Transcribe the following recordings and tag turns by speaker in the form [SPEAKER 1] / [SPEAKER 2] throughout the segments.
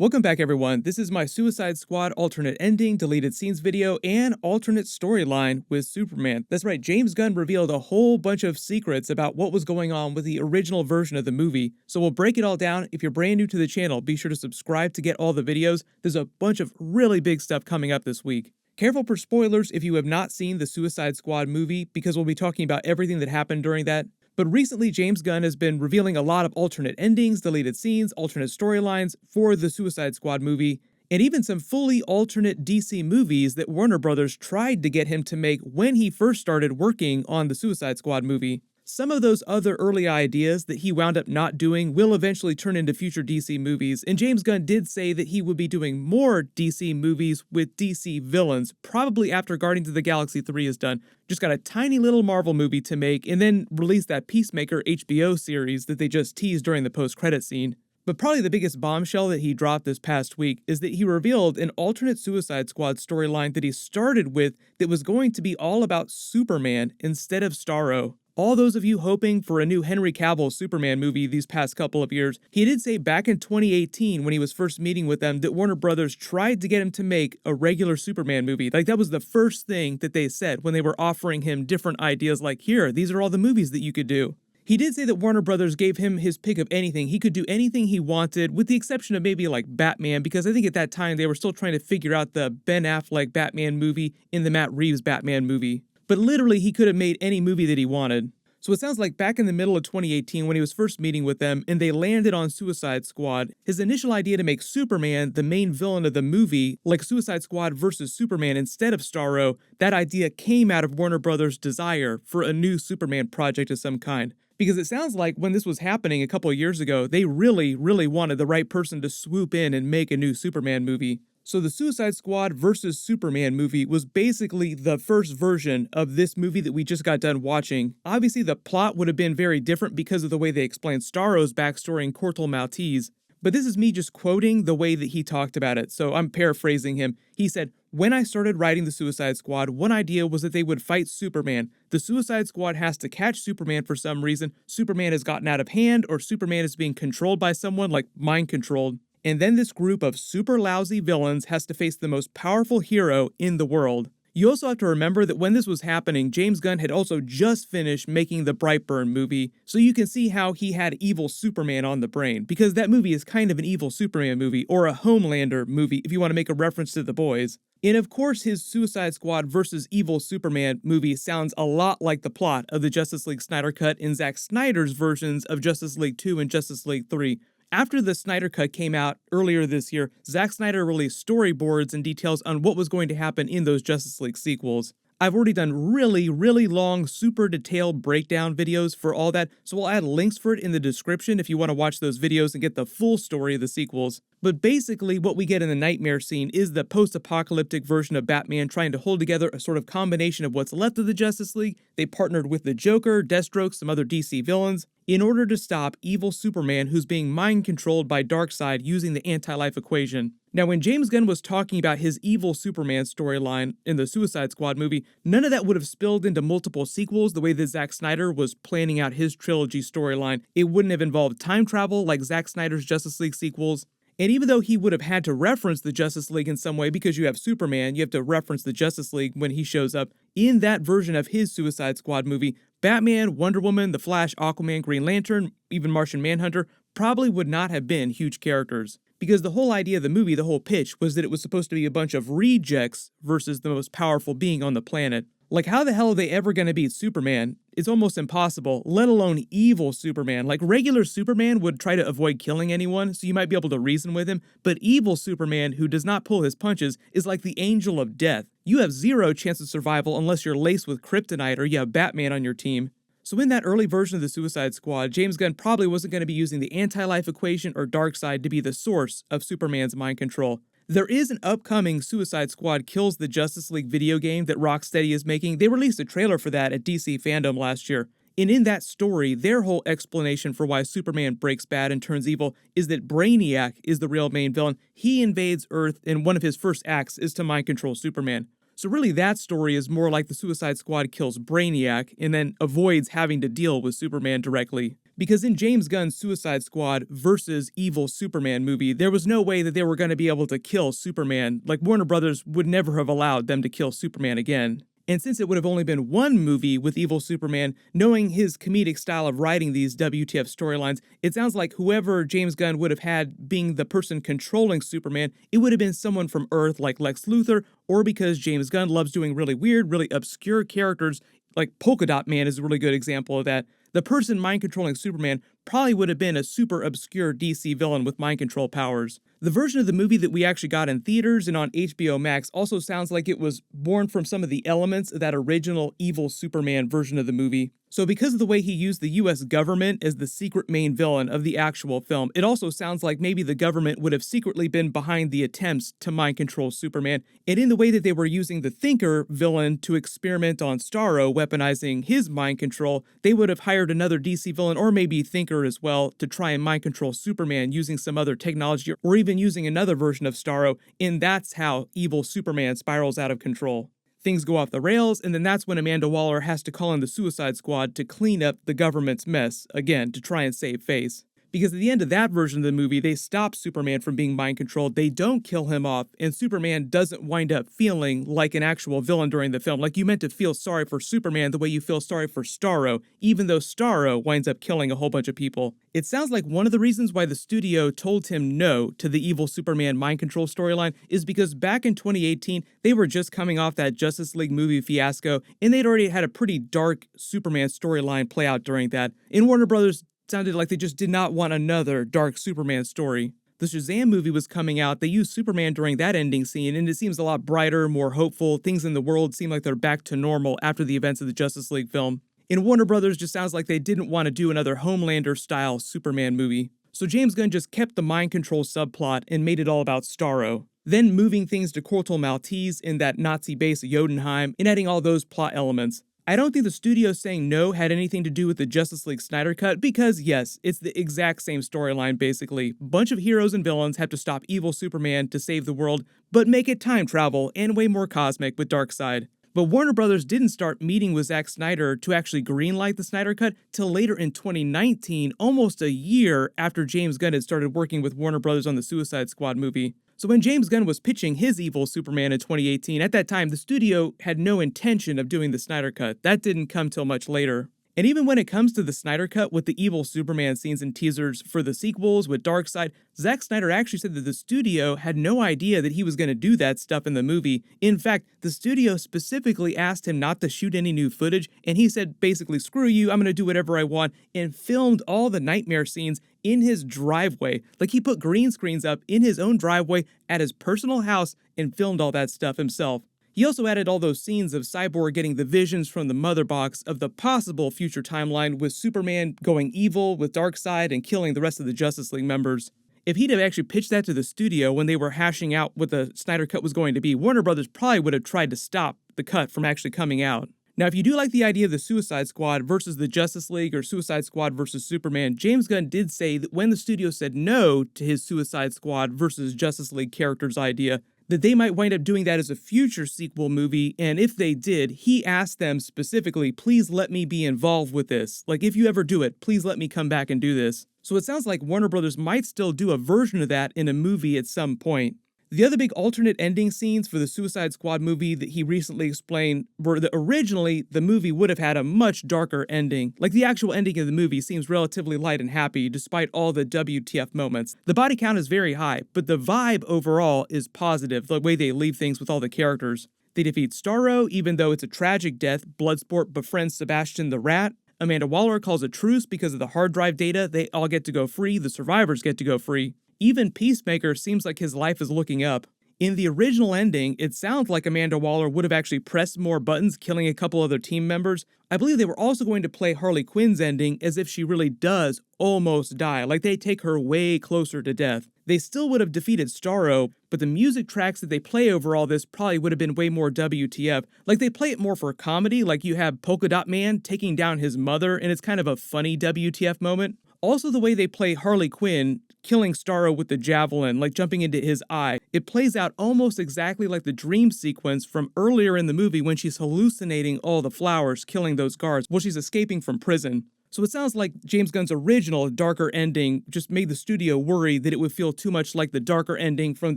[SPEAKER 1] Welcome back everyone, this is my Suicide Squad alternate ending, deleted scenes video, and alternate storyline with Superman. That's right, James Gunn revealed a whole bunch of secrets about what was going on with the original version of the movie, so we'll break it all down. If you're brand new to the channel, be sure to subscribe to get all the videos. There's a bunch of really big stuff coming up this week. Careful for spoilers if you have not seen the Suicide Squad movie, because we'll be talking about everything that happened during that. But recently, James Gunn has been revealing a lot of alternate endings, deleted scenes, alternate storylines for the Suicide Squad movie, and even some fully alternate DC movies that Warner Brothers tried to get him to make when he first started working on the Suicide Squad movie. Some of those other early ideas that he wound up not doing will eventually turn into future DC movies, and James Gunn did say that he would be doing more DC movies with DC villains, probably after Guardians of the Galaxy 3 is done. Just got a tiny little Marvel movie to make, and then release that Peacemaker HBO series that they just teased during the post-credit scene. But probably the biggest bombshell that he dropped this past week is that he revealed an alternate Suicide Squad storyline that he started with that was going to be all about Superman instead of Starro. All those of you hoping for a new Henry Cavill Superman movie these past couple of years, he did say back in 2018 when he was first meeting with them that Warner Brothers tried to get him to make a regular Superman movie. Like, that was the first thing that they said when they were offering him different ideas like, here, these are all the movies that you could do. He did say that Warner Brothers gave him his pick of anything. He could do anything he wanted, with the exception of maybe like Batman, because I think at that time they were still trying to figure out the Ben Affleck Batman movie in the Matt Reeves Batman movie. But literally, he could have made any movie that he wanted. So it sounds like back in the middle of 2018 when he was first meeting with them and they landed on Suicide Squad, his initial idea to make Superman the main villain of the movie, like Suicide Squad versus Superman instead of Starro, that idea came out of Warner Brothers' desire for a new Superman project of some kind. Because it sounds like when this was happening a couple of years ago, they really wanted the right person to swoop in and make a new Superman movie. So the Suicide Squad versus Superman movie was basically the first version of this movie that we just got done watching. Obviously the plot would have been very different because of the way they explained Starro's backstory in Corto Maltese, but this is me just quoting the way that he talked about it, so I'm paraphrasing him. He said, "When I started writing the Suicide Squad, one idea was that they would fight Superman. The Suicide Squad has to catch Superman for some reason. Superman has gotten out of hand, or Superman is being controlled by someone, like mind-controlled. And then this group of super lousy villains has to face the most powerful hero in the world." You also have to remember that when this was happening, James Gunn had also just finished making the Brightburn movie, so you can see how he had evil Superman on the brain, because that movie is kind of an evil Superman movie, or a Homelander movie if you want to make a reference to The Boys. And of course his Suicide Squad versus Evil Superman movie sounds a lot like the plot of the Justice League Snyder Cut and Zack Snyder's versions of Justice League 2 and Justice League 3. After the Snyder Cut came out earlier this year, Zack Snyder released storyboards and details on what was going to happen in those Justice League sequels. I've already done really long, super detailed breakdown videos for all that, so I'll add links for it in the description if you want to watch those videos and get the full story of the sequels. But basically, what we get in the nightmare scene is the post-apocalyptic version of Batman trying to hold together a sort of combination of what's left of the Justice League. They partnered with the Joker, Deathstroke, some other DC villains, in order to stop evil Superman who's being mind-controlled by Darkseid using the anti-life equation. Now, when James Gunn was talking about his evil Superman storyline in the Suicide Squad movie, none of that would have spilled into multiple sequels the way that Zack Snyder was planning out his trilogy storyline. It wouldn't have involved time travel like Zack Snyder's Justice League sequels. And even though he would have had to reference the Justice League in some way because you have Superman, you have to reference the Justice League when he shows up, in that version of his Suicide Squad movie, Batman, Wonder Woman, The Flash, Aquaman, Green Lantern, even Martian Manhunter probably would not have been huge characters. Because the whole idea of the movie, the whole pitch, was that it was supposed to be a bunch of rejects versus the most powerful being on the planet. Like, how the hell are they ever going to beat Superman? It's almost impossible, let alone evil Superman. Like, regular Superman would try to avoid killing anyone, so you might be able to reason with him, but evil Superman, who does not pull his punches, is like the angel of death. You have zero chance of survival unless you're laced with kryptonite or you have Batman on your team. So in that early version of the Suicide Squad, James Gunn probably wasn't going to be using the anti-life equation or Darkseid to be the source of Superman's mind control. There is an upcoming Suicide Squad Kills the Justice League video game that Rocksteady is making. They released a trailer for that at DC Fandom last year. And in that story, their whole explanation for why Superman breaks bad and turns evil is that Brainiac is the real main villain. He invades Earth, and one of his first acts is to mind control Superman. So really that story is more like the Suicide Squad kills Brainiac and then avoids having to deal with Superman directly. Because in James Gunn's Suicide Squad versus Evil Superman movie, there was no way that they were going to be able to kill Superman. Like, Warner Brothers would never have allowed them to kill Superman again. And since it would have only been one movie with Evil Superman, knowing his comedic style of writing these WTF storylines, it sounds like whoever James Gunn would have had being the person controlling Superman, it would have been someone from Earth like Lex Luthor, or because James Gunn loves doing really weird, really obscure characters, like Polka Dot Man is a really good example of that. The person mind controlling Superman probably would have been a super obscure DC villain with mind control powers. The version of the movie that we actually got in theaters and on HBO Max also sounds like it was born from some of the elements of that original Evil Superman version of the movie. So because of the way he used the US government as the secret main villain of the actual film, it also sounds like maybe the government would have secretly been behind the attempts to mind control Superman, and in the way that they were using the Thinker villain to experiment on Starro, weaponizing his mind control, they would have hired another DC villain, or maybe Thinker as well, to try and mind control Superman using some other technology, or even using another version of Starro, and that's how Evil Superman spirals out of control. Things go off the rails, and then that's when Amanda Waller has to call in the Suicide Squad to clean up the government's mess, again, to try and save face. Because at the end of that version of the movie, they stop Superman from being mind controlled, they don't kill him off, and Superman doesn't wind up feeling like an actual villain during the film. Like, you meant to feel sorry for Superman the way you feel sorry for Starro, even though Starro winds up killing a whole bunch of people. It sounds like one of the reasons why the studio told him no to the Evil Superman mind control storyline is because back in 2018, they were just coming off that Justice League movie fiasco, and they'd already had a pretty dark Superman storyline play out during that. And Warner Brothers sounded like they just did not want another dark Superman story. The Shazam movie was coming out, they used Superman during that ending scene, and it seems a lot brighter, more hopeful, things in the world seem like they're back to normal after the events of the Justice League film. And Warner Brothers just sounds like they didn't want to do another Homelander-style Superman movie. So James Gunn just kept the mind control subplot and made it all about Starro. Then moving things to Corto Maltese in that Nazi base of Jotunheim and adding all those plot elements. I don't think the studio saying no had anything to do with the Justice League Snyder Cut because, yes, it's the exact same storyline basically. Bunch of heroes and villains have to stop evil Superman to save the world, but make it time travel and way more cosmic with Darkseid. But Warner Brothers didn't start meeting with Zack Snyder to actually greenlight the Snyder Cut till later in 2019, almost a year after James Gunn had started working with Warner Brothers on the Suicide Squad movie. So when James Gunn was pitching his Evil Superman in 2018, at that time, the studio had no intention of doing the Snyder Cut. That didn't come till much later. And even when it comes to the Snyder Cut with the Evil Superman scenes and teasers for the sequels with Darkseid, Zack Snyder actually said that the studio had no idea that he was going to do that stuff in the movie. In fact, the studio specifically asked him not to shoot any new footage, and he said basically, screw you, I'm going to do whatever I want, and filmed all the nightmare scenes in his driveway. Like, he put green screens up in his own driveway at his personal house and filmed all that stuff himself. He also added all those scenes of Cyborg getting the visions from the mother box of the possible future timeline with Superman going evil with Darkseid and killing the rest of the Justice League members. If he'd have actually pitched that to the studio when they were hashing out what the Snyder Cut was going to be, Warner Brothers probably would have tried to stop the cut from actually coming out. Now, if you do like the idea of the Suicide Squad versus the Justice League or Suicide Squad versus Superman, James Gunn did say that when the studio said no to his Suicide Squad versus Justice League characters idea, that they might wind up doing that as a future sequel movie, and if they did, he asked them specifically, please let me be involved with this. Like, if you ever do it, please let me come back and do this. So it sounds like Warner Brothers might still do a version of that in a movie at some point. The other big alternate ending scenes for the Suicide Squad movie that he recently explained were that originally the movie would have had a much darker ending. Like, the actual ending of the movie seems relatively light and happy despite all the WTF moments. The body count is very high, but the vibe overall is positive, the way they leave things with all the characters. They defeat Starro, even though it's a tragic death. Bloodsport befriends Sebastian the Rat. Amanda Waller calls a truce because of the hard drive data. They all get to go free. The survivors get to go free. Even Peacemaker seems like his life is looking up. In the original ending, it sounds like Amanda Waller would have actually pressed more buttons, killing a couple other team members. I believe they were also going to play Harley Quinn's ending as if she really does almost die, like they take her way closer to death. They still would have defeated Starro, but the music tracks that they play over all this probably would have been way more WTF. Like, they play it more for comedy, like you have Polka Dot Man taking down his mother, and it's kind of a funny WTF moment. Also, the way they play Harley Quinn killing Starro with the javelin, like jumping into his eye, it plays out almost exactly like the dream sequence from earlier in the movie when she's hallucinating all the flowers killing those guards while she's escaping from prison. So it sounds like James Gunn's original darker ending just made the studio worry that it would feel too much like the darker ending from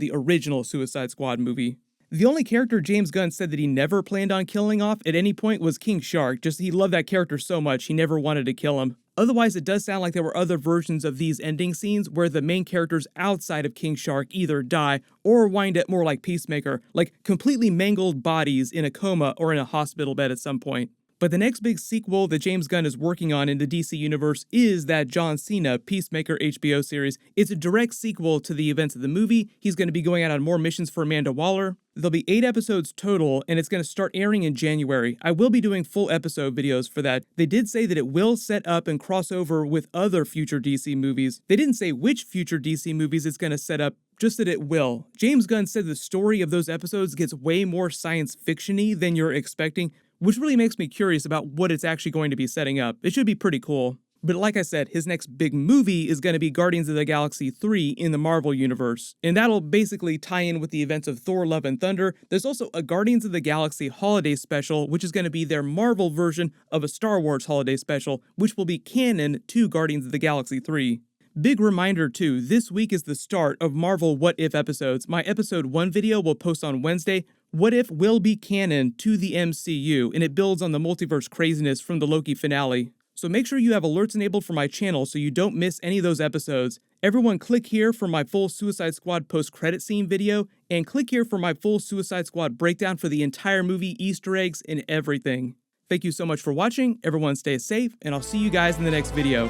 [SPEAKER 1] the original Suicide Squad movie. The only character James Gunn said that he never planned on killing off at any point was King Shark, just he loved that character so much he never wanted to kill him. Otherwise, it does sound like there were other versions of these ending scenes where the main characters outside of King Shark either die or wind up more like Peacemaker, like completely mangled bodies in a coma or in a hospital bed at some point. But the next big sequel that James Gunn is working on in the DC Universe is that John Cena Peacemaker HBO series. It's a direct sequel to the events of the movie. He's going to be going out on more missions for Amanda Waller. There'll be 8 episodes total, and it's going to start airing in January. I will be doing full episode videos for that. They did say that it will set up and cross over with other future DC movies. They didn't say which future DC movies it's going to set up, just that it will. James Gunn said the story of those episodes gets way more science fiction-y than you're expecting, which really makes me curious about what it's actually going to be setting up. It should be pretty cool. But like I said, his next big movie is going to be Guardians of the Galaxy 3 in the Marvel Universe, and that'll basically tie in with the events of Thor: Love and Thunder. There's also a Guardians of the Galaxy holiday special, which is going to be their Marvel version of a Star Wars holiday special, which will be canon to Guardians of the Galaxy 3. Big reminder too, this week is the start of Marvel What If episodes. My episode 1 video will post on Wednesday. What If will be canon to the MCU, and it builds on the multiverse craziness from the Loki finale. So make sure you have alerts enabled for my channel so you don't miss any of those episodes. Everyone click here for my full Suicide Squad post-credit scene video, and click here for my full Suicide Squad breakdown for the entire movie, Easter eggs, and everything. Thank you so much for watching, everyone stay safe, and I'll see you guys in the next video.